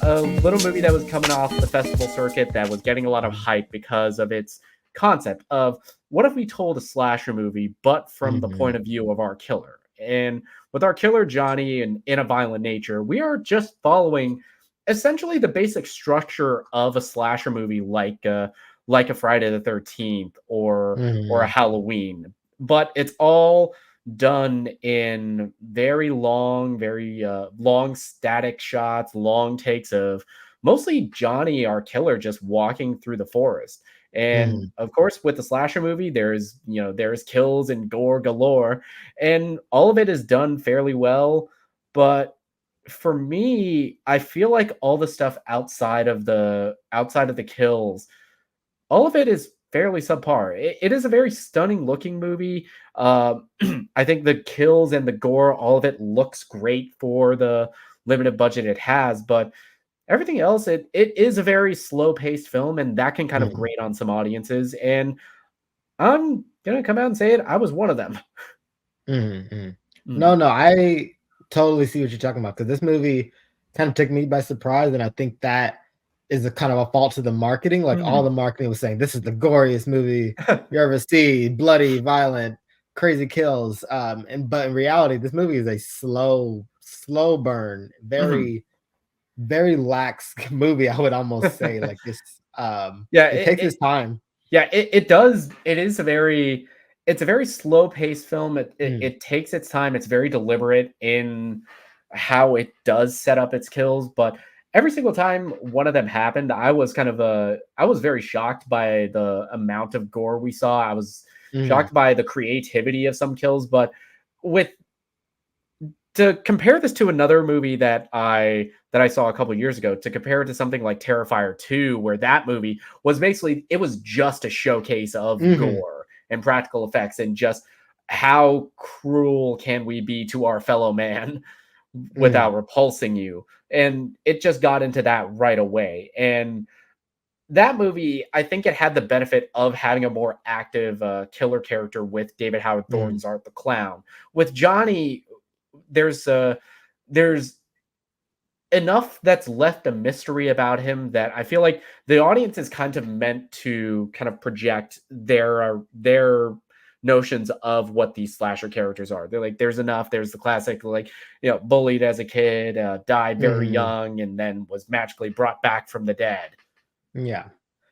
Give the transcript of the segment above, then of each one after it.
A little movie that was coming off the festival circuit that was getting a lot of hype because of its concept of what if we told a slasher movie, but from the Mhm. point of view of our killer? And with our killer Johnny and in a violent nature, we are just following essentially the basic structure of a slasher movie, like a Friday the 13th or a Mhm. Halloween, but it's all done in very long static shots, long takes of mostly Johnny, our killer, just walking through the forest. And Mhm. of course, with the slasher movie, there's kills and gore galore, and all of it is done fairly well. But for me, I feel like all the stuff outside of the kills, all of it is fairly subpar. It is a very stunning looking movie. I think the kills and the gore, all of it looks great for the limited budget it has, but everything else, it is a very slow paced film, and that can kind of Mhm. grate on some audiences. And I'm gonna come out and say it. I was one of them. Mhm. Mhm. Mm, No, I totally see what you're talking about because this movie kind of took me by surprise, and I think that is a kind of a fault to the marketing. Like all the mhm. marketing was saying, "This is the goriest movie you ever see, bloody, violent, crazy kills." But in reality, this movie is a slow burn, Mhm. very lax movie. I would almost say like this. Yeah, It takes its time. it does. It's a very slow paced film. Mm, It takes its time. It's very deliberate in how it does set up its kills, but every single time one of them happened, I was very shocked by the amount of gore we saw. I was mm, shocked by the creativity of some kills, but with to compare this to another movie that I saw a couple years ago, to compare it to something like Terrifier 2, where that movie was basically it was just a showcase of mhm, gore and practical effects and just how cruel can we be to our fellow man mm, without repulsing you. And it just got into that right away. And that movie, I think it had the benefit of having a more active killer character with David Howard mm, Thorne's Art the Clown. With Johnny, there's enough that's left a mystery about him that I feel like the audience is kind of meant to kind of project their notions of what these slasher characters are. They're like, there's enough. There's the classic, like, bullied as a kid, died very mhm. young, and then was magically brought back from the dead. Yeah.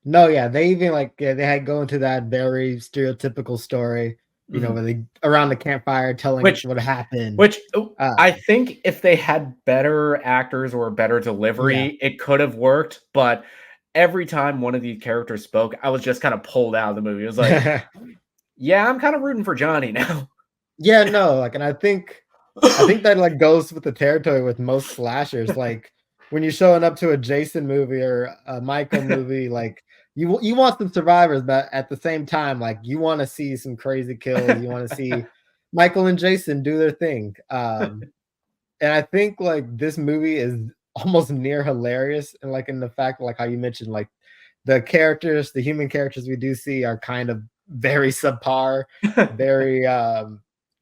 No, yeah, they even like yeah, they had go into that very stereotypical story, Mhm. where they around the campfire telling Which what happened. Which I Um, think if they had better actors or better yeah. delivery, it could have worked. But every time one of these characters spoke, I was just kind of pulled out of the movie. It was like, yeah, I'm kind of rooting for Johnny now. Yeah, no, like, and I think that, like, goes with the territory with most slashers, like, when you're showing up to a Jason movie or a Michael movie, like, you want some survivors, but at the same time, like, you wanna see some crazy kills, you wanna see Michael and Jason do their thing, and I think, like, this movie is almost near hilarious, and, like, in the fact, like, how you mentioned, like, the human characters we do see are kind of very subpar, very,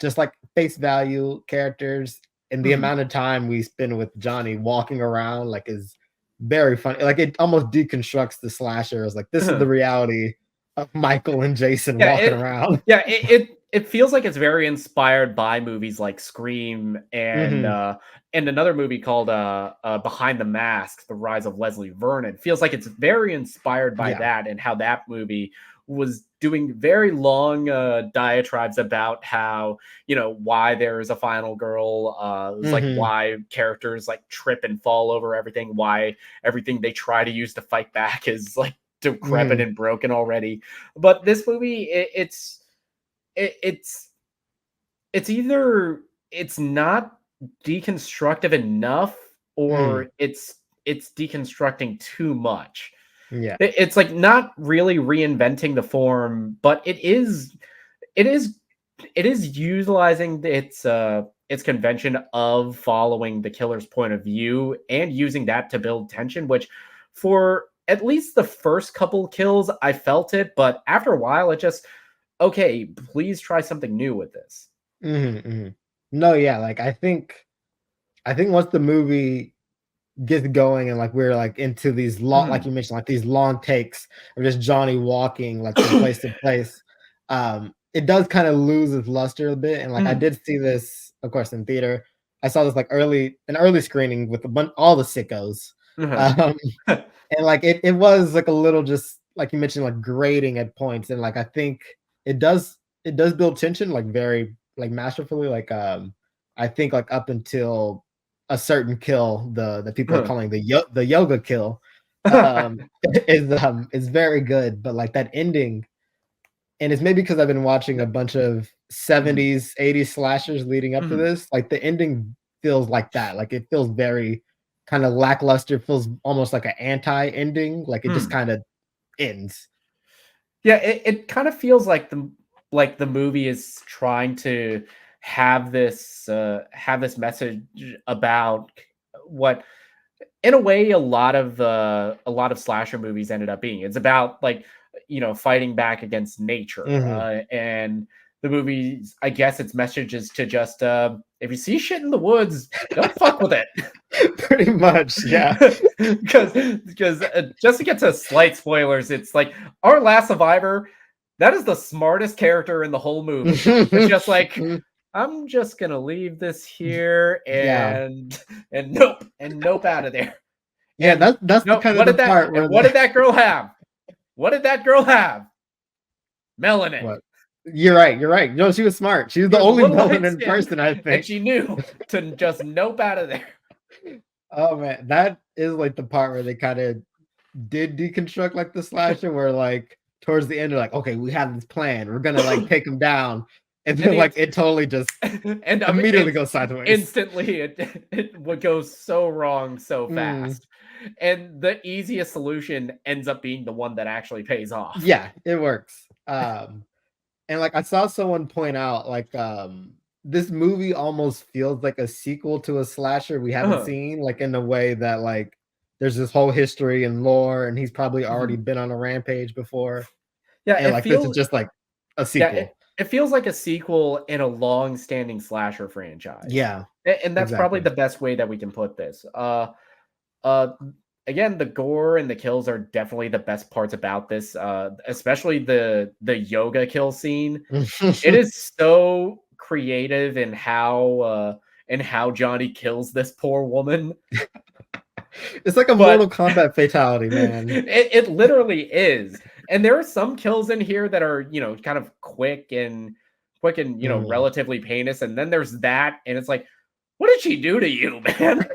just, like, face value characters, and the Mhm. amount of time we spend with Johnny walking around, like, is very funny, like, it almost deconstructs the slasher as, like, this is the reality of Michael and Jason Yeah, walking it around. yeah, it feels like it's very inspired by movies like Scream Mhm. and another movie called Behind the Mask: The Rise of Leslie Vernon. Feels like it's very inspired by Yeah. that and how that movie was doing very long diatribes about how, why there is a final girl. It was like Mhm. why characters like trip and fall over everything, why everything they try to use to fight back is like decrepit Mhm. and broken already. But this movie, it, it's either it's not deconstructive enough Mhm. or it's deconstructing too much. Yeah. It's like not really reinventing the form, but it is it is utilizing its convention of following the killer's point of view and using that to build tension, which for at least the first couple kills, I felt it, but after a while, it just okay. Please try something new with this. No, yeah, like I think once the movie gets going and like we're like into these long, like Mhm. you mentioned, like these long takes of just Johnny walking like from place to place, it does kind of lose its luster a bit. And like I Mhm. did see this, of course, in theater. I saw this like an early screening with all the sickos. Mhm. Um, and like it was like a little just like you mentioned, like grating at points. And like I think it does it does build tension like very like masterfully. Like I think like up until a certain kill, the people are calling the yoga kill, is very good. But like that ending, and it's maybe because I've been watching a bunch of Mhm. 70s, 80s slashers leading up to Mhm. this. Like the ending feels like that. Like it feels very kind of lackluster, feels almost like an anti-ending. Like it just Mhm. kind of ends. Yeah, it kind of feels like the movie is trying to have this message about what in a way a lot of slasher movies ended up being. It's about like fighting back against nature, Mhm. and the movies. I guess its message is to just if you see shit in the woods, don't fuck with it. Pretty much, yeah. Because just to get to slight spoilers, it's like our last survivor. That is the smartest character in the whole movie. It's just like I'm just gonna leave this here Yeah. and nope out of there. Yeah, And that's the no, kind of the part where what did the that girl have? What did that girl have? Melanin. what? You're right, you're right. No, she was smart. She was She the was a only little light melanin skinned, person, I and think. she knew to just nope out of there. Oh man, that is like the part where they kind of did deconstruct like the slasher, where like towards the end, they're like, okay, we have this plan. We're gonna like take him down, and And then like it totally just and immediately goes sideways. instantly it would go so wrong so Mm, fast. And the easiest solution ends up being the one that actually pays off. yeah, it works. And like I saw someone point out, like this movie almost feels like a sequel to a slasher we haven't Uh-huh. seen, like in a way that like there's this whole history and lore, and he's probably already Mhm. been on a rampage before, Yeah, and like this is just like a yeah, sequel. it feels like a sequel in a long-standing slasher franchise. Yeah, And that's probably exactly. the best way that we can put this. Uh, again, the gore and the kills are definitely the best parts about this, especially the yoga kill scene. It is so creative in how Johnny kills this poor woman, It's like a but Mortal Kombat fatality, man. it literally is. And there are some kills in here that are, kind of quick and, Mhm. relatively painless. And then there's that, and it's like, what did she do to you, man?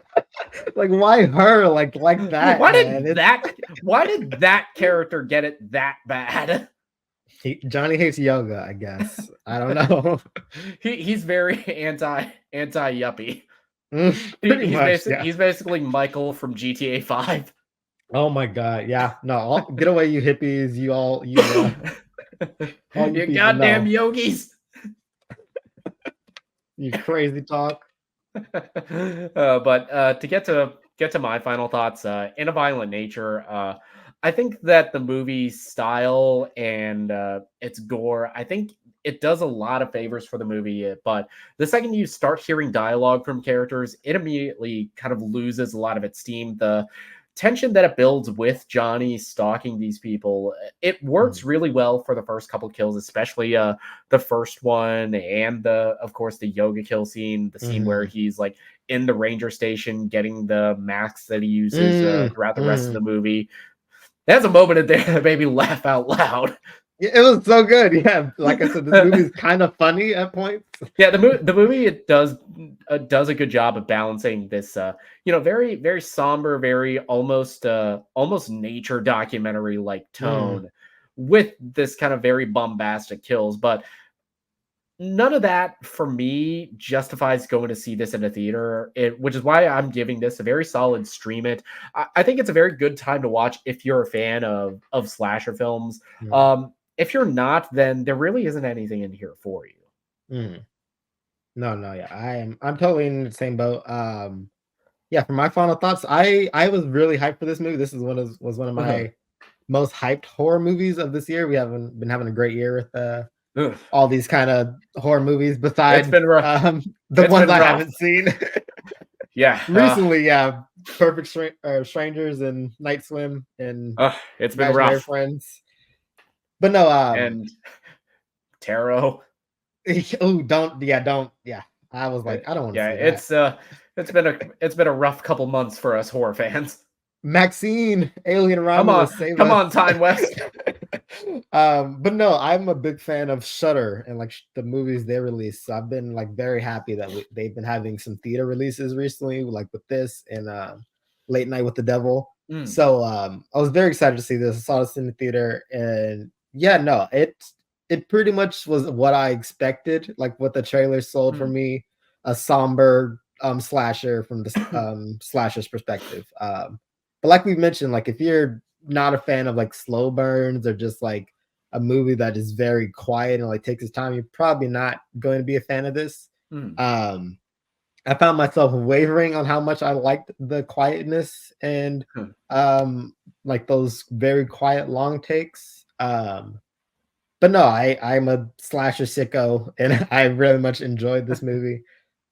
Like why her like that, man? It's Why did that character get it that bad? Johnny hates yoga, I guess. I don't know. He's very anti yuppie. Pretty much, yeah. He's basically Michael from GTA 5. Oh my god, yeah. No, get away, you hippies. All you You people goddamn know. yogis. You crazy talk. But to get to my final thoughts, in a violent nature, I think that the movie style and its gore, I think it does a lot of favors for the movie. But the second you start hearing dialogue from characters, it immediately kind of loses a lot of its steam. The tension that it builds with Johnny stalking these people, it works Mhm, really well for the first couple kills, especially the first one and the of course the yoga kill scene, the scene where mhm. he's like in the ranger station getting the masks that he uses throughout the rest of the Mhm. movie. There's a moment in there that made me laugh out loud. Yeah, it was so good. Yeah, like I said, this movie is kind of funny at points. Yeah, the movie it does a good job of balancing this very somber, very almost nature documentary like Mm, tone with this kind of very bombastic kills, but none of that for me justifies going to see this in a theater, which is why I'm giving this a very solid stream it. I think it's a very good time to watch if you're a fan of slasher films. mm, If you're not, then there really isn't anything in here for you. mm. No, no, yeah, I'm totally in the same boat. yeah, for my final thoughts, I was really hyped for this movie. This is one of Uh-huh. my most hyped horror movies of this year. We haven't been having a great year with Ugh. all these kind of horror movies It's besides been rough. the It's ones been I rough. haven't seen Yeah. recently. Yeah, Perfect Strangers and Night Swim and It's been Imaginary rough. Friends. But no, And tarot. oh, don't, yeah. I was Uh, like, I don't want to yeah, see that. it's been a rough couple months for us horror fans. Maxine, Alien Romulus, save Come us. on, Time West. But no, I'm a big fan of Shudder and like the movies they release. So I've been like very happy that they've been having some theater releases recently, like with this and Late Night with the Devil. Mm, So I was very excited to see this. I saw this in the theater, and yeah, no, it pretty much was what I expected, like what the trailer sold for mm. me, a somber slasher from the slasher's perspective. But like we mentioned, like if you're not a fan of like slow burns or just like a movie that is very quiet and like takes its time, you're probably not going to be a fan of this. Mm. Um, I found myself wavering on how much I liked the quietness and Huh. like those very quiet long takes. But no, I'm a slasher sicko and I really much enjoyed this movie.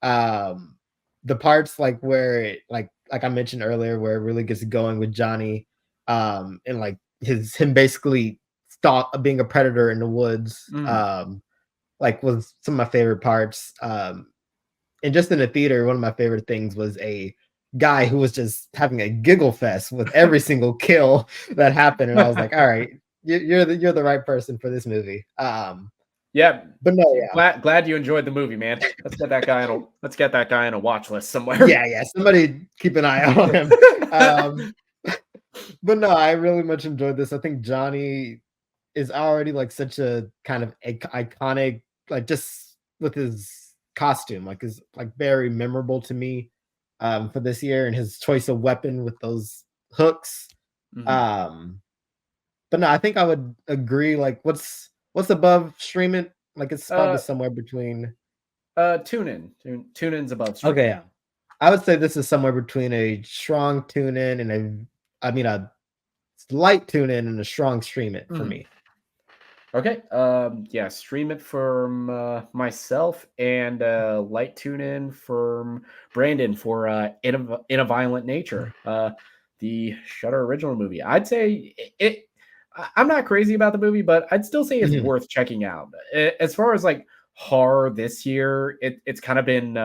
Um, the parts like where like I mentioned earlier, where it really gets going with Johnny, and like him basically stalk being a predator in the woods, Mm. like was some of my favorite parts. And just in the theater, one of my favorite things was a guy who was just having a giggle fest with every single kill that happened, and I was like, all right, you're the right person for this movie. Yeah. But no, yeah, Glad you enjoyed the movie, man. Let's get that guy on a watch list somewhere. yeah. Somebody keep an eye out on him. Um, but no, I really much enjoyed this. I think Johnny is already like such a kind of iconic, like just with his costume, like is like very memorable to me for this year and his choice of weapon with those hooks. Mhm. Um, but no, I think I would agree. Like, what's above streaming? Like, it's probably Uh somewhere between. Tune in. Tune in's above Okay, streaming. yeah, I would say this is somewhere between a strong tune in and I mean, a light tune in and a strong stream it for Mhm. me. Okay. Yeah, stream it from myself and light tune in from Brandon for in a violent nature. The Shutter original movie. I'd say I'm not crazy about the movie, but I'd still say it's Mhm. worth checking out. As far as like horror this year, it's kind of been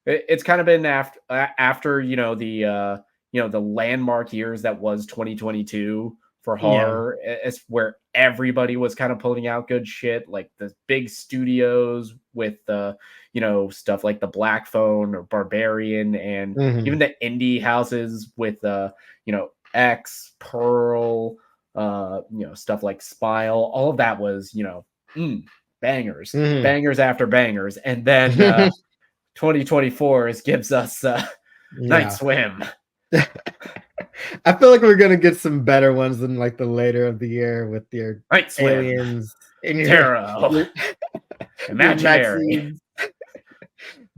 it's kind of been after the landmark years that was 2022 for Yeah. horror. It's where everybody was kind of pulling out good shit, like the big studios with stuff like the Black Phone or Barbarian, and even Mhm. the indie houses with X, Pearl, stuff like Spile. All of that was bangers, Mhm. bangers after bangers, and then 2024 gives us Night Yeah. Swim. I feel like we're gonna get some better ones than like the later of the year with your Night Swim. aliens and Tarot. your your Imaginary. Maxines.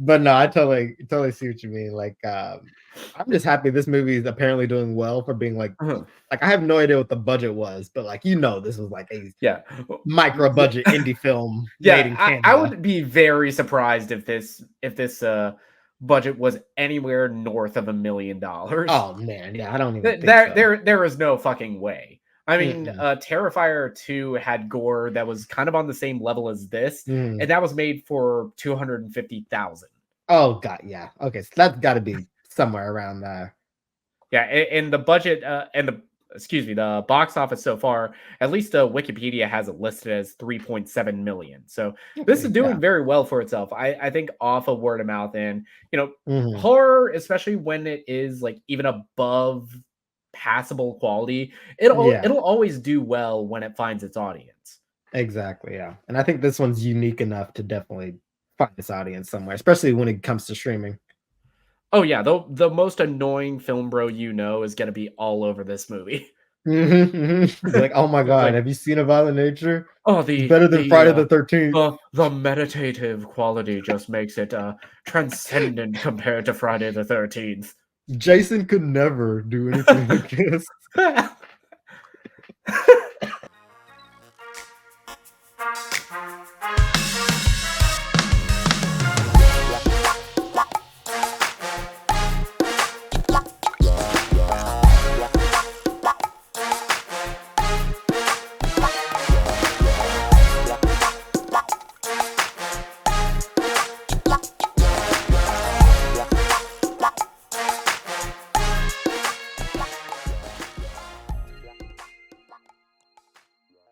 But no, I totally see what you mean. Like, I'm just happy this movie is apparently doing well for being Uh-huh. like I have no idea what the budget was, but like this was like a Yeah. micro budget indie film made Yeah, in I Canada. would be very surprised if this budget was anywhere north of $1 million. Oh man, yeah, I don't even think so. There is no fucking way. I mean, Mm-mm. Terrifier 2 had gore that was kind of on the same level as this, Mm. and that was made for 250,000. Oh god, yeah. Okay, so that's got to be somewhere around there. Yeah, and the budget and the excuse me, the box office so far, at least Wikipedia has it listed as 3.7 million. So this is Okay, doing yeah. very well for itself. I think off of word of mouth and Mhm. horror, especially when it is like even above passable quality, it'll Yeah. it'll always do well when it finds its audience. Exactly, yeah, and I think this one's unique enough to definitely find this audience somewhere, especially when it comes to streaming. Oh yeah, the most annoying film bro is gonna be all over this movie. Be like, oh my It's god, like, have you seen A Violent Nature? oh, It's better than Friday the 13th. the meditative quality just makes it transcendent compared to Friday the 13th. Jason could never do anything like this.